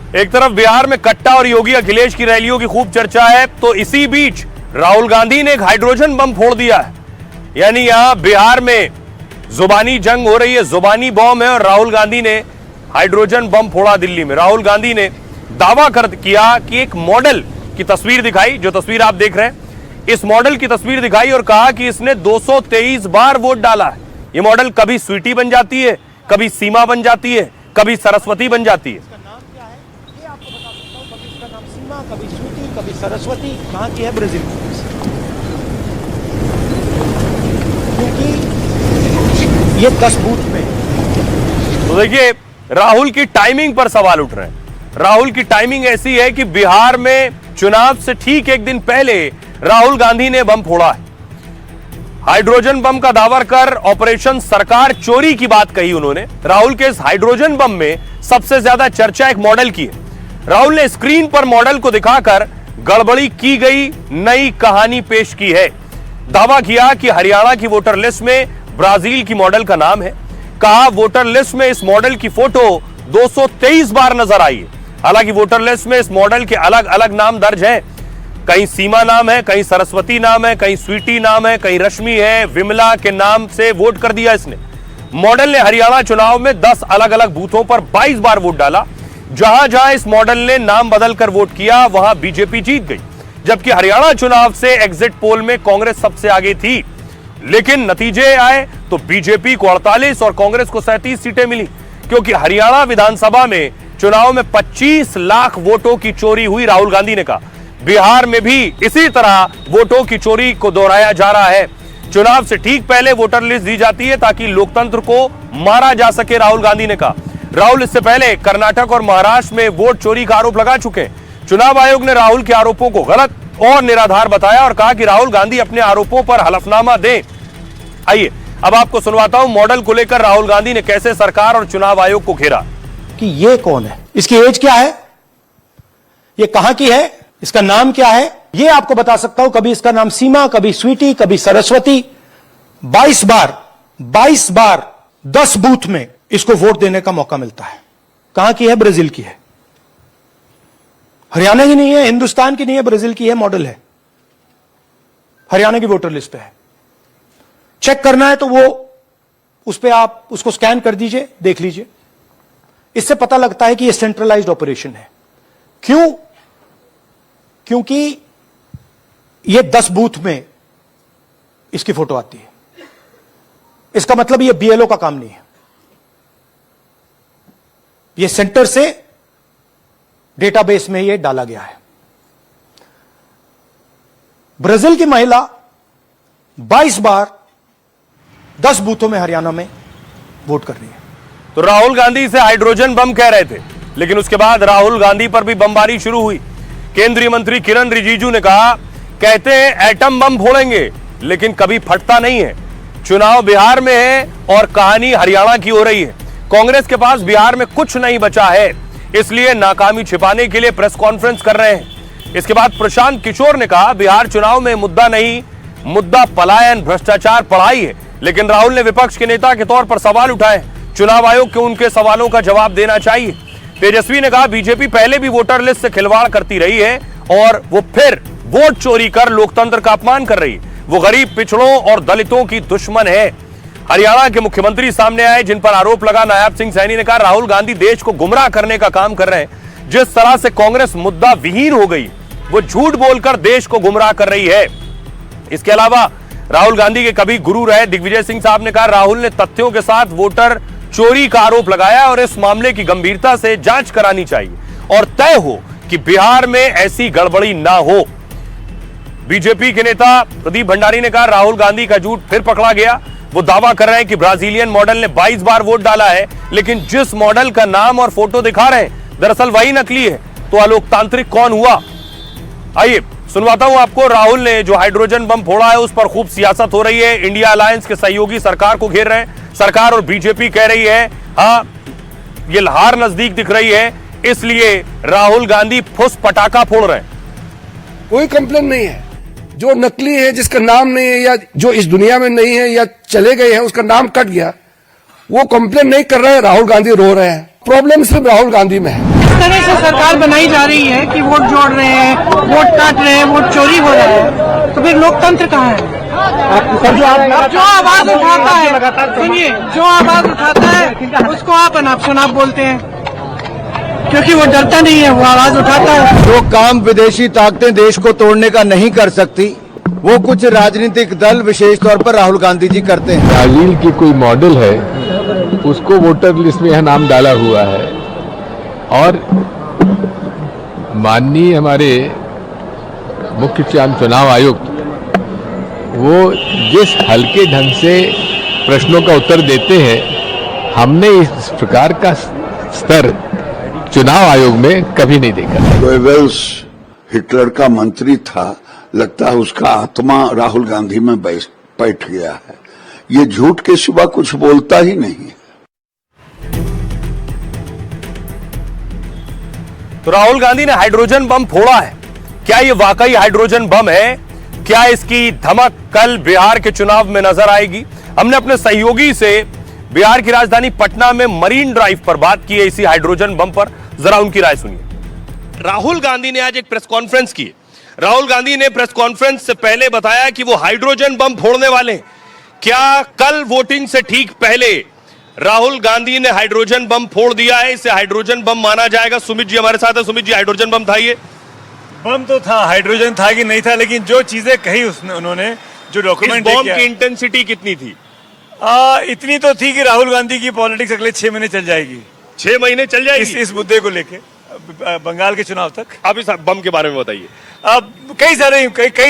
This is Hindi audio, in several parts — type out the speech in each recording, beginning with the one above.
एक तरफ बिहार में कट्टा और योगी अखिलेश की रैलियों की खूब चर्चा है, तो इसी बीच राहुल गांधी ने एक हाइड्रोजन बम फोड़ दिया है। यानी यहां बिहार में जुबानी जंग हो रही है, जुबानी बम है, और राहुल गांधी ने हाइड्रोजन बम फोड़ा दिल्ली में। राहुल गांधी ने दावा किया कि एक मॉडल की तस्वीर दिखाई, जो तस्वीर आप देख रहे हैं, इस मॉडल की तस्वीर दिखाई और कहा कि इसने 223 बार वोट डाला है। ये मॉडल कभी स्वीटी बन जाती है, कभी सीमा बन जाती है, कभी सरस्वती बन जाती है। कभी स्वीटी, कभी सरस्वती। कहां की है? ब्राजील की। क्योंकि ये 10 बूथ में। तो देखिए, राहुल की टाइमिंग पर सवाल उठ रहे हैं। राहुल की टाइमिंग ऐसी है कि बिहार में चुनाव से ठीक एक दिन पहले राहुल गांधी ने बम फोड़ा है। हाइड्रोजन बम का दावा कर ऑपरेशन सरकार चोरी की बात कही उन्होंने। राहुल के इस हाइड्रोजन बम में सबसे ज्यादा चर्चा एक मॉडल की है। राहुल ने स्क्रीन पर मॉडल को दिखाकर गड़बड़ी की गई नई कहानी पेश की है। दावा किया कि हरियाणा की वोटर लिस्ट में ब्राजील की मॉडल का नाम है। कहा वोटर लिस्ट में इस मॉडल की फोटो 223 बार नजर आई है। हालांकि वोटर लिस्ट में इस मॉडल के अलग अलग नाम दर्ज हैं। कहीं सीमा नाम है, कहीं सरस्वती नाम है, कहीं स्वीटी नाम है, कहीं रश्मि है, विमला के नाम से वोट कर दिया इसने। मॉडल ने हरियाणा चुनाव में 10 अलग अलग बूथों पर 22 बार वोट डाला। जहां जहां इस मॉडल ने नाम बदलकर वोट किया, वहां बीजेपी जीत गई। जबकि हरियाणा चुनाव से एग्जिट पोल में कांग्रेस सबसे आगे थी, लेकिन नतीजे आए तो बीजेपी को 48 और कांग्रेस को 37 सीटें मिली, क्योंकि हरियाणा विधानसभा में चुनाव में 25 लाख वोटों की चोरी हुई। राहुल गांधी ने कहा बिहार में भी इसी तरह वोटों की चोरी को दोहराया जा रहा है। चुनाव से ठीक पहले वोटर लिस्ट दी जाती है ताकि लोकतंत्र को मारा जा सके, राहुल गांधी ने कहा। राहुल इससे पहले कर्नाटक और महाराष्ट्र में वोट चोरी का आरोप लगा चुके हैं। चुनाव आयोग ने राहुल के आरोपों को गलत और निराधार बताया और कहा कि राहुल गांधी अपने आरोपों पर हलफनामा दें। आइए अब आपको सुनवाता हूं मॉडल को लेकर राहुल गांधी ने कैसे सरकार और चुनाव आयोग को घेरा। कि ये कौन है, इसकी एज क्या है, ये कहां की है, इसका नाम क्या है, ये आपको बता सकता हूं। कभी इसका नाम सीमा, कभी स्वीटी, कभी सरस्वती। 22 बार 10 बूथ में इसको वोट देने का मौका मिलता है। कहां की है? ब्राजील की है। हरियाणा की नहीं है, हिंदुस्तान की नहीं है, ब्राजील की है, मॉडल है। हरियाणा की वोटर लिस्ट पे है। चेक करना है तो वो उस पे आप उसको स्कैन कर दीजिए, देख लीजिए। इससे पता लगता है कि यह सेंट्रलाइज्ड ऑपरेशन है। क्यों? क्योंकि यह 10 बूथ में इसकी फोटो आती है। इसका मतलब यह बीएलओ का काम नहीं है। यह सेंटर से डेटाबेस में यह डाला गया है। ब्राजील की महिला 22 बार 10 बूथों में हरियाणा में वोट कर रही है। तो राहुल गांधी इसे हाइड्रोजन बम कह रहे थे, लेकिन उसके बाद राहुल गांधी पर भी बमबारी शुरू हुई। केंद्रीय मंत्री किरण रिजिजू ने कहा, कहते हैं एटम बम फोड़ेंगे, लेकिन कभी फटता नहीं है। चुनाव बिहार में है और कहानी हरियाणा की हो रही है। कांग्रेस के पास बिहार में कुछ नहीं बचा है, इसलिए नाकामी छिपाने के लिए प्रेस कॉन्फ्रेंस कर रहे हैं। इसके बाद प्रशांत किशोर ने कहा, बिहार चुनाव में मुद्दा नहीं, मुद्दा पलायन, भ्रष्टाचार, पढ़ाई है। लेकिन राहुल ने विपक्ष के नेता के तौर पर सवाल उठाए। चुनाव आयोग को उनके सवालों का जवाब देना चाहिए। तेजस्वी ने कहा, बीजेपी पहले भी वोटर लिस्ट से खिलवाड़ करती रही है और वो फिर वोट चोरी कर लोकतंत्र का अपमान कर रही है। वो गरीब, पिछड़ों और दलितों की दुश्मन है। हरियाणा के मुख्यमंत्री सामने आए, जिन पर आरोप लगा। नायब सिंह सैनी ने कहा, राहुल गांधी देश को गुमराह करने का काम कर रहे हैं। जिस तरह से कांग्रेस मुद्दा विहीन हो गई, वो झूठ बोलकर देश को गुमराह कर रही है। इसके अलावा राहुल गांधी के कभी गुरु रहे दिग्विजय सिंह साहब ने कहा, राहुल ने तथ्यों के साथ वोटर चोरी का आरोप लगाया और इस मामले की गंभीरता से जांच करानी चाहिए और तय हो कि बिहार में ऐसी गड़बड़ी ना हो। बीजेपी के नेता प्रदीप भंडारी ने कहा, राहुल गांधी का झूठ फिर पकड़ा गया। वो दावा कर रहे हैं कि ब्राजीलियन मॉडल ने 22 बार वोट डाला है, लेकिन जिस मॉडल का नाम और फोटो दिखा रहे हैं दरअसल वही नकली है। तो अलोकतांत्रिक कौन हुआ? आइए सुनवाता हूं आपको। राहुल ने जो हाइड्रोजन बम फोड़ा है उस पर खूब सियासत हो रही है। इंडिया अलायंस के सहयोगी सरकार को घेर रहे हैं। सरकार और बीजेपी कह रही है, हाँ ये हार नजदीक दिख रही है, इसलिए राहुल गांधी फुस पटाखा फोड़ रहे हैं। कोई कंप्लेन नहीं है। जो नकली है, जिसका नाम नहीं है या जो इस दुनिया में नहीं है या चले गए हैं, उसका नाम कट गया, वो कंप्लेन नहीं कर रहे हैं। राहुल गांधी रो रहे हैं। प्रॉब्लम सिर्फ राहुल गांधी में है। तरह से सरकार बनाई जा रही है कि वोट जोड़ रहे हैं, वोट काट रहे हैं, वोट चोरी हो रहा है, तो फिर लोकतंत्र कहाँ है? जो आवाज उठाता है, सुनिए, जो आवाज उठाता है उसको आप अनाप शनाप बोलते हैं, क्योंकि वो डरता नहीं है, वो आवाज उठाता है। जो काम विदेशी ताकतें देश को तोड़ने का नहीं कर सकती, वो कुछ राजनीतिक दल विशेष तौर पर राहुल गांधी जी करते हैं। ब्राजील की कोई मॉडल है, उसको वोटर लिस्ट में यह नाम डाला हुआ है, और माननीय हमारे मुख्य चुनाव आयुक्त वो जिस हल्के ढंग से प्रश्नों का उत्तर देते हैं, हमने इस प्रकार का स्तर चुनाव आयोग में कभी नहीं देखा। गोएबल्स हिटलर का मंत्री था, लगता है उसका आत्मा राहुल गांधी में बैठ गया है। ये झूठ के सिवा कुछ बोलता ही नहीं। तो राहुल गांधी ने हाइड्रोजन बम फोड़ा है। क्या ये वाकई हाइड्रोजन बम है? क्या इसकी धमक कल बिहार के चुनाव में नजर आएगी? हमने अपने सहयोगी से बिहार की राजधानी पटना में मरीन ड्राइव पर बात की है इसी हाइड्रोजन बम पर। जरा उनकी राय सुनिए। राहुल गांधी ने आज एक प्रेस कॉन्फ्रेंस की। राहुल गांधी ने प्रेस कॉन्फ्रेंस से पहले बताया कि वो हाइड्रोजन बम फोड़ने वाले हैं। क्या कल वोटिंग से ठीक पहले राहुल गांधी ने हाइड्रोजन बम फोड़ दिया है? इसे हाइड्रोजन बम माना जाएगा? सुमित जी हमारे साथ है। सुमित जी, हाइड्रोजन बम था ये? बम तो था, हाइड्रोजन था कि नहीं था, लेकिन जो चीजें कही उन्होंने, जो डॉक्यूमेंट बम की इंटेंसिटी कितनी थी? इतनी तो थी कि राहुल गांधी की पॉलिटिक्स अगले 6 महीने चल जाएगी। 6 महीने चल जाएगी इस मुद्दे को लेके बंगाल के चुनाव तक। आप इस बम के बारे में बताइए। अब कई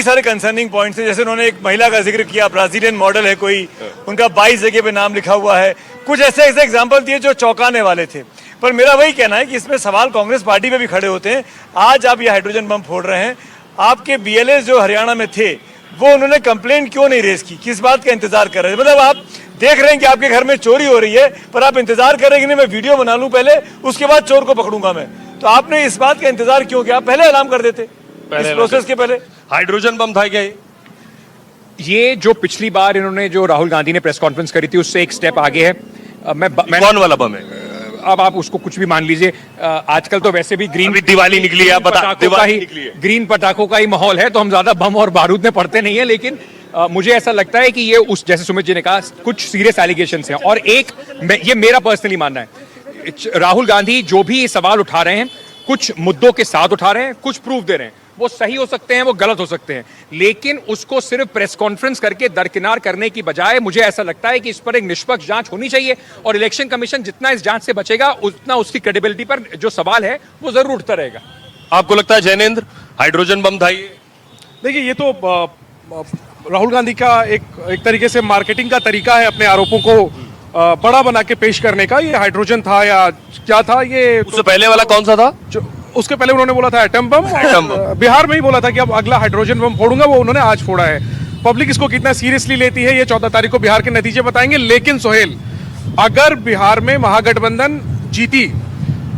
सारे कंसर्निंग पॉइंट्स हैं। जैसे उन्होंने एक महिला का जिक्र किया, ब्राजीलियन मॉडल है कोई, उनका 22 जगह पे नाम लिखा हुआ है। कुछ ऐसे एग्जाम्पल दिए जो चौंकाने वाले थे। पर मेरा वही कहना है कि इसमें सवाल कांग्रेस पार्टी पे भी खड़े होते हैं। आज आप ये हाइड्रोजन बम फोड़ रहे हैं, आपके बीएलए जो हरियाणा में थे वो उन्होंने कंप्लेंट क्यों नहीं रेज की? किस बात का इंतजार कर रहे हैं? मतलब आप देख रहे हैं कि आपके घर में चोरी हो रही है, पर आप इंतजार कर रहे हैं कि नहीं, मैं वीडियो बना लूं पहले, उसके बाद चोर को पकड़ूंगा मैं। तो आपने इस बात का इंतजार क्यों किया? पहले ऐलान कर देते, इस प्रोसेस के पहले। हाइड्रोजन बम था क्या ये जो पिछली बार इन्होंने जो राहुल गांधी ने प्रेस कॉन्फ्रेंस करी थी उससे एक स्टेप आगे है। कौन वाला बम है? अब आप उसको कुछ भी मान लीजिए। आजकल तो वैसे भी ग्रीन दिवाली निकली है, ग्रीन पटाखों का ही माहौल है, तो हम ज्यादा बम और बारूद में पड़ते नहीं है। लेकिन मुझे ऐसा लगता है कि ये उस, जैसे सुमित जी ने कहा, कुछ सीरियस एलिगेशंस हैं। और एक ये मेरा पर्सनली मानना है, राहुल गांधी जो भी सवाल उठा रहे हैं, कुछ मुद्दों के साथ उठा रहे हैं, कुछ प्रूफ दे रहे हैं। वो सही हो सकते हैं, वो गलत हो सकते हैं, लेकिन उसको सिर्फ प्रेस कॉन्फ्रेंस करके दरकिनार करने की बजाय मुझे ऐसा लगता है कि इस पर एक निष्पक्ष जांच होनी चाहिए। और इलेक्शन कमीशन जितना इस जांच से बचेगा, उतना उसकी क्रेडिबिलिटी पर जो सवाल है वो जरूर उठता रहेगा। आपको लगता है जैनेंद्र हाइड्रोजन बम था ये? देखिए, ये तो राहुल गांधी का एक तरीके से मार्केटिंग का तरीका है, अपने आरोपों को बड़ा बना के पेश करने का। ये हाइड्रोजन था या क्या था ये? उससे पहले वाला कौन सा था? उसके पहले उन्होंने बोला था एटम बम। बिहार में ही बोला था कि अब अगला हाइड्रोजन बम फोड़ूंगा, वो उन्होंने आज फोड़ा है। पब्लिक इसको कितना सीरियसली लेती है ये 14 तारीख को बिहार के नतीजे बताएंगे। लेकिन सोहेल, अगर बिहार में महागठबंधन जीती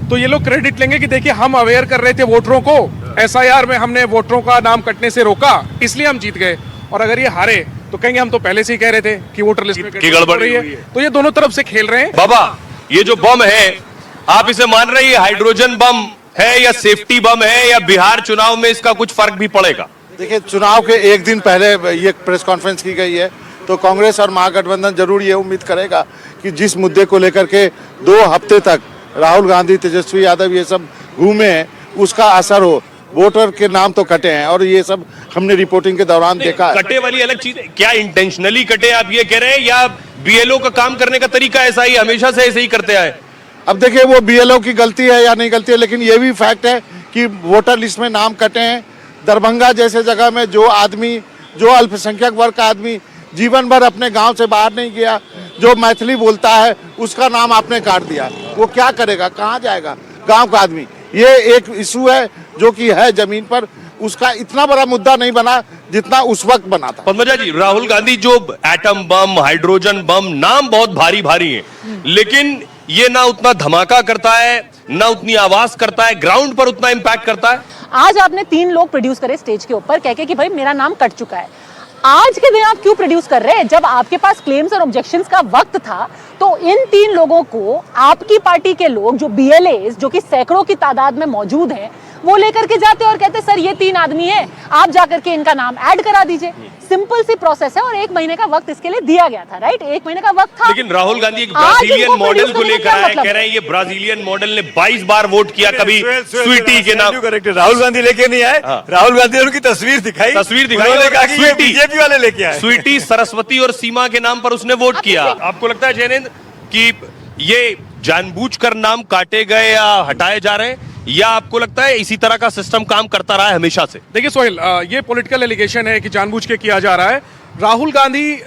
तो ये लोग क्रेडिट लेंगे कि देखिए हम अवेयर कर रहे थे वोटरों को, एसआईआर में हमने वोटरों का नाम कटने से रोका, इसलिए हम जीत गए। और अगर ये हारे तो कहेंगे हम तो पहले से ही कह रहे थे कि वोटर लिस्ट में गड़बड़ रही है। तो ये दोनों तरफ से खेल रहे हैं। बाबा, ये जो बम है, आप इसे मान रही है हाइड्रोजन बम है या सेफ्टी बम है, या बिहार चुनाव में इसका कुछ फर्क भी पड़ेगा? देखिए, चुनाव के एक दिन पहले ये प्रेस कॉन्फ्रेंस की गई है, तो कांग्रेस और महागठबंधन जरूर ये उम्मीद करेगा कि जिस मुद्दे को लेकर के 2 हफ्ते तक राहुल गांधी, तेजस्वी यादव ये सब घूमे हैं, उसका असर हो। वोटर के नाम तो कटे हैं और ये सब हमने रिपोर्टिंग के दौरान देखा। कटे वाली अलग चीज है। क्या इंटेंशनली कटे आप ये कह रहे हैं, या बीएलओ का काम करने का तरीका ऐसा ही, हमेशा से ऐसे ही करते आए? अब देखिए, वो बीएलओ की गलती है या नहीं गलती है, लेकिन ये भी फैक्ट है कि वोटर लिस्ट में नाम कटे हैं। दरभंगा जैसे जगह में जो आदमी, जो अल्पसंख्यक वर्ग का आदमी जीवन भर अपने गांव से बाहर नहीं गया, जो मैथिली बोलता है, उसका नाम आपने काट दिया। वो क्या करेगा, कहाँ जाएगा गांव का आदमी? ये एक इशू है जो कि है जमीन पर, उसका इतना बड़ा मुद्दा नहीं बना जितना उस वक्त बना था। पद्मजा जी, राहुल गांधी जो एटम बम, हाइड्रोजन बम, नाम बहुत भारी भारी है, लेकिन ये ना उतना धमाका करता है, ना उतनी आवाज करता है, ग्राउंड पर उतना इंपैक्ट करता है। आज आपने 3 लोग प्रोड्यूस करे स्टेज के ऊपर कह के कि भाई मेरा नाम कट चुका है। आज के दिन आप क्यों प्रोड्यूस कर रहे हैं? जब आपके पास क्लेम्स और ऑब्जेक्शंस का वक्त था तो इन 3 लोगों को आपकी पार्टी के लोग जो BLAs जो कि सैकड़ों की तादाद में मौजूद हैं, वो लेकर के जाते और कहते सर ये 3 आदमी है, आप जाकर के इनका नाम ऐड करा दीजिए। सिंपल सी प्रोसेस है और 1 महीने का वक्त इसके लिए दिया गया था, राइट? 1 महीने का वक्त था। लेकिन राहुल गांधी एक ब्राजीलियन मॉडल को लेकर आए, कह रहे हैं ये ब्राजीलियन मॉडल ने 22 बार वोट किया, कभी स्वीटी के नाम। राहुल गांधी लेके नहीं आए, राहुल गांधी ने उनकी तस्वीर दिखाई, बीजेपी वाले लेके आए। स्वीटी, सरस्वती और सीमा के नाम पर उसने वोट किया। आपको लगता है जयनेंद्र कि ये जानबूझकर नाम काटे गए या हटाए जा रहे हैं, या आपको लगता है इसी तरह का सिस्टम काम करता रहा है हमेशा से? देखिए सोहेल, ये पॉलिटिकल एलिगेशन है कि जानबूझ के किया जा रहा है। राहुल गांधी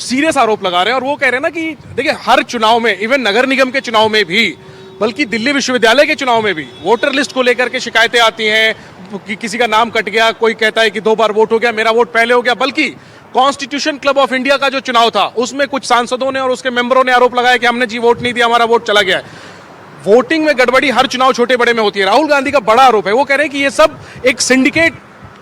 सीरियस आरोप लगा रहे हैं और वो कह रहे हैं ना कि देखिए हर चुनाव में, इवन नगर निगम के चुनाव में भी, बल्कि दिल्ली विश्वविद्यालय के चुनाव में भी वोटर लिस्ट को लेकर के शिकायतें आती हैं कि किसी का नाम कट गया, कोई कहता है कि 2 बार वोट हो गया, मेरा वोट पहले हो गया। बल्कि कॉन्स्टिट्यूशन क्लब ऑफ इंडिया का जो चुनाव था उसमें कुछ सांसदों ने और उसके मेंबरों ने आरोप लगाया कि हमने जी वोट नहीं दिया, हमारा वोट चला गया है। वोटिंग में गड़बड़ी हर चुनाव छोटे बड़े में होती है। राहुल गांधी का बड़ा आरोप है, वो कह रहे हैं कि ये सब एक सिंडिकेट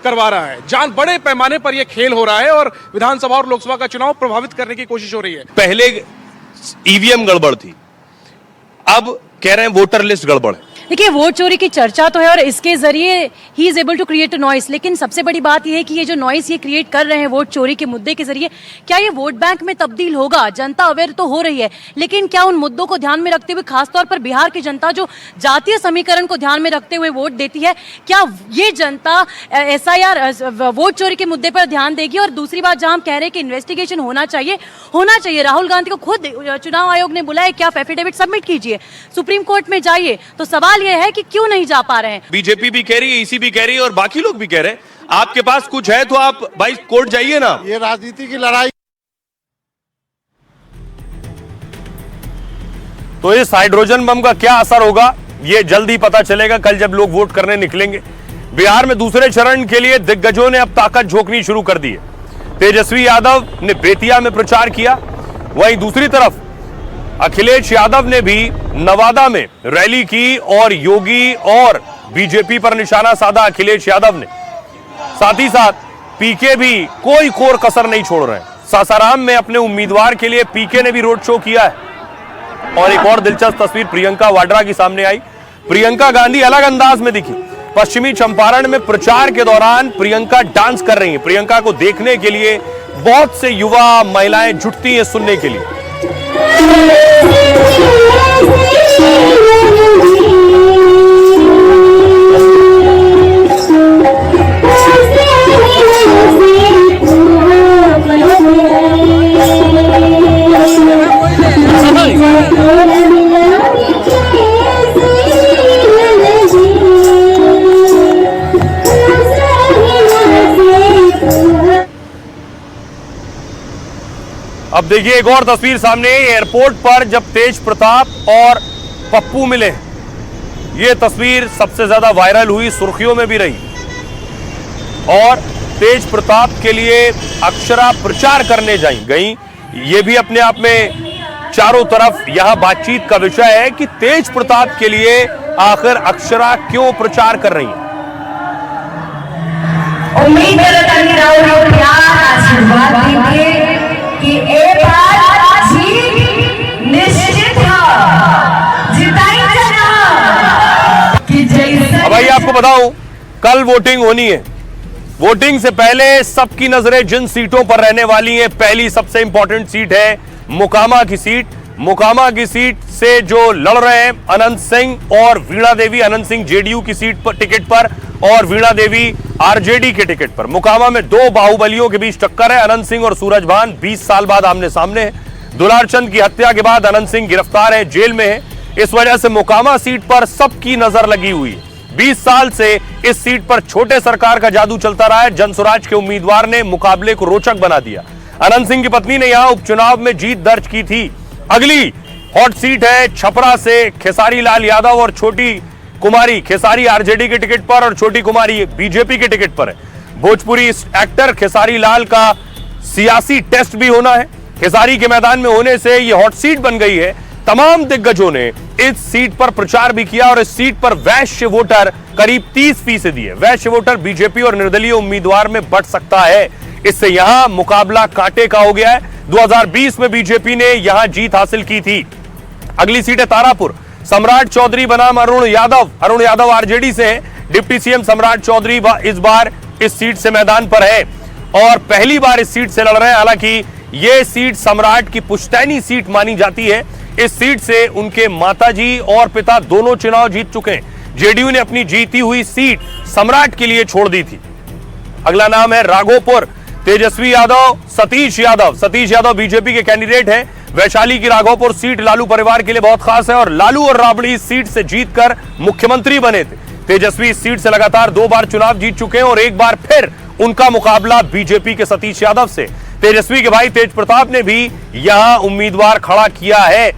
करवा रहा है, जान बड़े पैमाने पर ये खेल हो रहा है और विधानसभा और लोकसभा का चुनाव प्रभावित करने की कोशिश हो रही है। पहले ईवीएम गड़बड़ थी, अब कह रहे हैं वोटर लिस्ट गड़बड़ है। देखिए वोट चोरी की चर्चा तो है और इसके जरिए ही is able to create a noise, लेकिन सबसे बड़ी बात यह है कि ये जो नॉइस ये क्रिएट कर रहे हैं वोट चोरी के मुद्दे के जरिए, क्या ये वोट बैंक में तब्दील होगा? जनता अवेयर तो हो रही है, लेकिन क्या उन मुद्दों को ध्यान में रखते हुए, खासतौर पर बिहार की जनता जो जातीय समीकरण को ध्यान में रखते हुए वोट देती है, क्या ये जनता SIR वोट चोरी के मुद्दे पर ध्यान देगी? और दूसरी बात, जहां हम कह रहे हैं कि इन्वेस्टिगेशन होना चाहिए, राहुल गांधी को खुद चुनाव आयोग ने बुलाया कि आप एफिडेविट सबमिट कीजिए, सुप्रीम कोर्ट में जाइए, तो सवाल यह है कि क्यों नहीं जा पा रहे हैं? बीजेपी भी कह रही है, EC भी कह रही है और बाकी लोग भी कह रहे हैं, आपके पास कुछ है तो आप भाई कोर्ट जाइए ना। ये राजनीति की लड़ाई। तो इस हाइड्रोजन बम का क्या असर होगा ये जल्द ही पता चलेगा, कल जब लोग वोट करने निकलेंगे। बिहार में दूसरे चरण के लिए दिग्गजों ने अब ताकत झोंकनी शुरू कर दी है। तेजस्वी यादव ने बेतिया में प्रचार किया, वहीं दूसरी तरफ अखिलेश यादव ने भी नवादा में रैली की और योगी और बीजेपी पर निशाना साधा अखिलेश यादव ने। साथ ही साथ पीके भी कोई कोर कसर नहीं छोड़ रहे हैं। सासाराम में अपने उम्मीदवार के लिए पीके ने भी रोड शो किया है। और एक और दिलचस्प तस्वीर प्रियंका वाड्रा की सामने आई। प्रियंका गांधी अलग अंदाज में दिखी। पश्चिमी चंपारण में प्रचार के दौरान प्रियंका डांस कर रही हैं। प्रियंका को देखने के लिए बहुत से युवा महिलाएं जुटती हैं सुनने के लिए। अब देखिए एक और तस्वीर सामने। एयरपोर्ट पर जब तेज प्रताप और पप्पू मिले, यह तस्वीर सबसे ज्यादा वायरल हुई, सुर्खियों में भी रही। और तेज प्रताप के लिए अक्षरा प्रचार करने गई। ये भी अपने आप में चारों तरफ यह बातचीत का विषय है कि तेज प्रताप के लिए आखिर अक्षरा क्यों प्रचार कर रही है। उम्मीद कि एक बार जीत निश्चित है। भाई आपको बताऊं, कल वोटिंग होनी है। वोटिंग से पहले सबकी नजरें जिन सीटों पर रहने वाली हैं, पहली सबसे इंपॉर्टेंट सीट है मोकामा की सीट। मोकामा की सीट से जो लड़ रहे हैं अनंत सिंह और वीणा देवी, अनंत सिंह जेडीयू की सीट पर टिकट पर और वीणा देवी आरजेडी के टिकट पर। मोकामा में दो बाहुबलियों के बीच टक्कर है। अनंत सिंह और सूरज भान 20 साल बाद आमने सामने हैं। दुलारचंद की हत्या के बाद अनंत सिंह गिरफ्तार है, जेल में है। इस वजह से मोकामा सीट पर सबकी नजर लगी हुई है। 20 साल से इस सीट पर छोटे सरकार का जादू चलता रहा है। जनसुराज के उम्मीदवार ने मुकाबले को रोचक बना दिया। अनंत सिंह की पत्नी ने यहां उपचुनाव में जीत दर्ज की थी। अगली हॉट सीट है छपरा से खेसारी लाल यादव और छोटी कुमारी। खेसारी आरजेडी के टिकट पर और छोटी कुमारी बीजेपी के टिकट पर है। भोजपुरी एक्टर खेसारी लाल का सियासी टेस्ट भी होना है। खेसारी के मैदान में होने से यह हॉट सीट बन गई है। तमाम दिग्गजों ने इस सीट पर प्रचार भी किया और इस सीट पर वैश्य वोटर करीब 30% है। वैश्य वोटर बीजेपी और निर्दलीय उम्मीदवार में बढ़ सकता है। इससे यहां मुकाबला कांटे का हो गया है। 2020 में बीजेपी ने यहां जीत हासिल की थी। अगली सीट है तारापुर। सम्राट चौधरी बनाम अरुण यादव आरजेडी से है। डिप्टी सीएम सम्राट चौधरी इस बार इस सीट से मैदान पर है और पहली बार इस सीट से लड़ रहे हैं। हालांकि यह सीट सम्राट की पुश्तैनी सीट मानी जाती है। इस सीट से उनके माताजी और पिता दोनों चुनाव जीत चुके हैं। जेडीयू ने अपनी जीती हुई सीट सम्राट के लिए छोड़ दी थी। अगला नाम है राघोपुर। तेजस्वी यादव, सतीश यादव बीजेपी के कैंडिडेट हैं। वैशाली की राघोपुर सीट लालू परिवार के लिए बहुत खास है और लालू और राबड़ी इस सीट से जीतकर मुख्यमंत्री बने थे। तेजस्वी इस सीट से लगातार 2 बार चुनाव जीत चुके हैं और एक बार फिर उनका मुकाबला बीजेपी के सतीश यादव से। तेजस्वी के भाई तेज प्रताप ने भी यहां उम्मीदवार खड़ा किया है।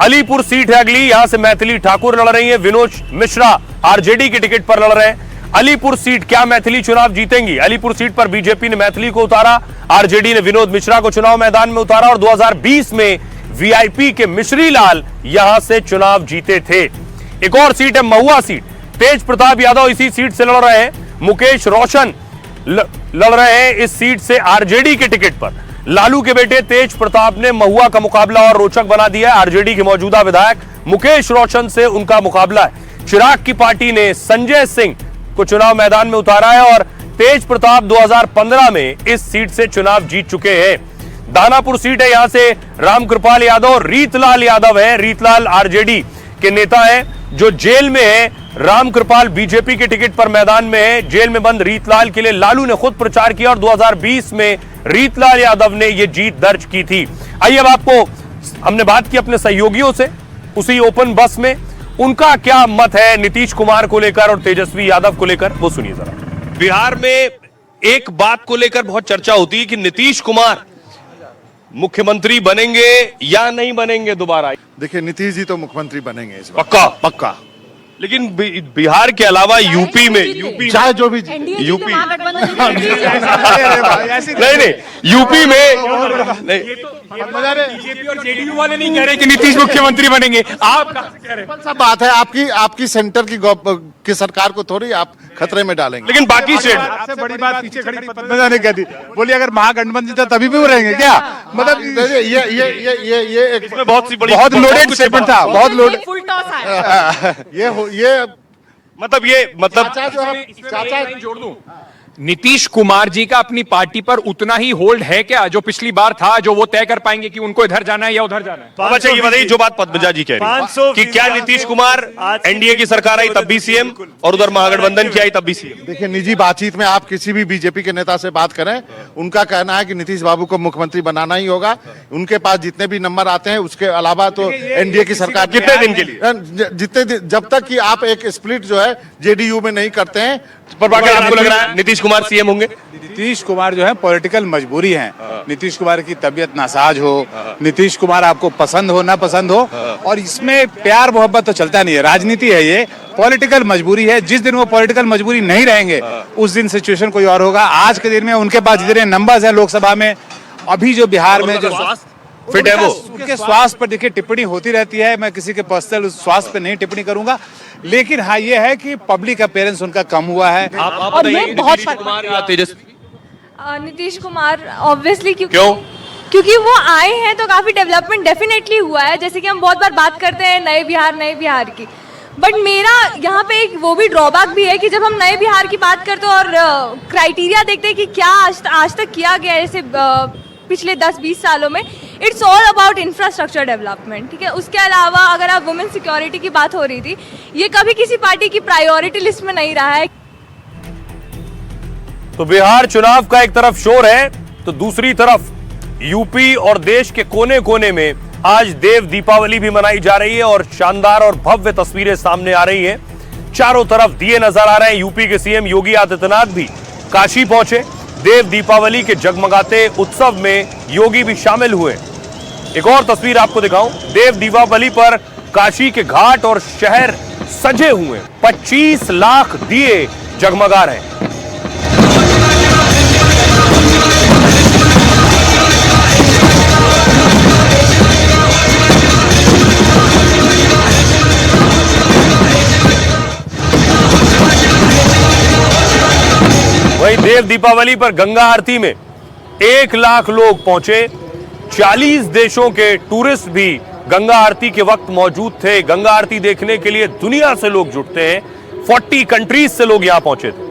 अलीपुर सीट है अगली। यहां से मैथिली ठाकुर लड़ रही है। विनोद मिश्रा आरजेडी के टिकट पर लड़ रहे हैं। अलीपुर सीट, क्या मैथिली चुनाव जीतेंगी? अलीपुर सीट पर बीजेपी ने मैथिली को उतारा, आरजेडी ने विनोद मिश्रा को चुनाव मैदान में उतारा और 2020 में वीआईपी के मिश्री लाल यहां से चुनाव जीते थे। एक और सीट है महुआ सीट। तेज प्रताप यादव इसी सीट से लड़ रहे हैं। मुकेश रोशन लड़ रहे हैं इस सीट से आरजेडी के टिकट पर। लालू के बेटे तेज प्रताप ने महुआ का मुकाबला और रोचक बना दिया है। आरजेडी के मौजूदा विधायक मुकेश रोशन से उनका मुकाबला है। चिराग की पार्टी ने संजय सिंह को चुनाव मैदान में उतारा है और तेज प्रताप 2015 में इस सीट से चुनाव जीत चुके हैं। दानापुर सीट है। यहां से रामकृपाल यादव और रीतलाल यादव है। रीतलाल आरजेडी के नेता हैं जो जेल में है। रामकृपाल बीजेपी के टिकट पर मैदान में है। जेल में बंद रीतलाल के लिए लालू ने खुद प्रचार किया और 2020 में रीतलाल यादव ने यह जीत दर्ज की थी। आइए अब आपको हमने बात की अपने सहयोगियों से उसी ओपन बस में, उनका क्या मत है नीतीश कुमार को लेकर और तेजस्वी यादव को लेकर, वो सुनिए जरा। बिहार में एक बात को लेकर बहुत चर्चा होती है कि नीतीश कुमार मुख्यमंत्री बनेंगे या नहीं बनेंगे दोबारा। देखिए, नीतीश जी तो मुख्यमंत्री बनेंगे इस बार, पक्का पक्का। लेकिन बिहार के अलावा यूपी में चाहे जो भी यूपी नहीं यूपी में बीजेपी और जेडीयू वाले नहीं कह रहे कि नीतीश मुख्यमंत्री बनेंगे। आप कह रहे सब बात है आपकी सेंटर की सरकार को थोड़ी आप खतरे में डालेंगे। लेकिन बाकी सबसे बड़ी बात पीछे खड़ी पद्मजा ने कह दी, बोली अगर महागठबंधन था तभी भी वो रहेंगे क्या? मतलब ये बहुत लोडेड स्टेटमेंट था, बहुत लोडेड। फुल टॉस है। ये मतलब चाचा जोड़ दूं, नीतीश कुमार जी का अपनी पार्टी पर उतना ही होल्ड है क्या जो पिछली बार था, जो वो तय कर पाएंगे कि उनको इधर जाना है या उधर जाना है? अच्छा, ये बताइए जो बात पद्मजा जी कह रही है कि क्या नीतीश कुमार एनडीए की सरकार आई तब भी सीएम और उधर महागठबंधन की आई तब भी सीएम? देखिए, निजी बातचीत में आप किसी भी बीजेपी के नेता से बात करें, उनका कहना है कि नीतीश बाबू को मुख्यमंत्री बनाना ही होगा। उनके पास जितने भी नंबर आते हैं उसके अलावा तो एनडीए की सरकार कितने दिन के लिए, जितने जब तक कि आप एक स्प्लिट जो है जेडीयू में नहीं करते हैं। प्रभाकर, आपको लग रहा है नीतीश कुमार सीएम होंगे? नीतीश कुमार जो है पॉलिटिकल मजबूरी है। नीतीश कुमार की तबीयत नासाज हो, नीतीश कुमार आपको पसंद हो ना पसंद हो, और इसमें प्यार मोहब्बत तो चलता नहीं है, राजनीति है, ये पॉलिटिकल मजबूरी है। जिस दिन वो पॉलिटिकल मजबूरी नहीं रहेंगे उस दिन सिचुएशन कोई और होगा। आज के दिन में उनके पास जितने नंबर्स हैं लोकसभा में, अभी जो बिहार में जो फिट है वो, उनके स्वास्थ्य पर देखिए टिप्पणी होती रहती है। मैं किसी के पर्सनल स्वास्थ्य पर नहीं टिप्पणी करूंगा, लेकिन हाँ ये है कि पब्लिक अपीयरेंस उनका कम हुआ है। आप बताइए, नीतीश कुमार या तेजस्वी? नीतीश कुमार ऑब्वियसली, क्यों? क्योंकि वो आए हैं तो काफी डेवलपमेंट डेफिनेटली हुआ है। जैसे कि हम बहुत बार बात करते हैं नए बिहार की, बट मेरा यहाँ पे एक वो भी ड्रॉबैक भी है कि जब हम नए बिहार की बात करते हैं और क्राइटेरिया देखते हैं कि क्या आज तक किया गया है जैसे पिछले 10-20 सालों में, it's all about infrastructure development, ठीक है। उसके अलावा अगर आप वुमेन सिक्योरिटी की बात हो रही थी, ये कभी किसी पार्टी की प्रायोरिटी लिस्ट में नहीं रहा है। तो बिहार चुनाव का एक तरफ शोर है तो दूसरी तरफ यूपी और देश के कोने कोने में आज देव दीपावली भी मनाई जा रही है और शानदार और भव्य तस्वीरें सामने आ रही हैं। चारों तरफ दिए नजर आ रहे हैं। यूपी के सीएम योगी आदित्यनाथ भी काशी पहुंचे। देव दीपावली के जगमगाते उत्सव में योगी भी शामिल हुए। एक और तस्वीर आपको दिखाऊं। देव दीपावली पर काशी के घाट और शहर सजे हुए 25 लाख दिए जगमगा रहे हैं। वहीं देव दीपावली पर गंगा आरती में 1 लाख लोग पहुंचे। 40 देशों के टूरिस्ट भी गंगा आरती के वक्त मौजूद थे। गंगा आरती देखने के लिए दुनिया से लोग जुटते हैं। 40 कंट्रीज से लोग यहां पहुंचे थे।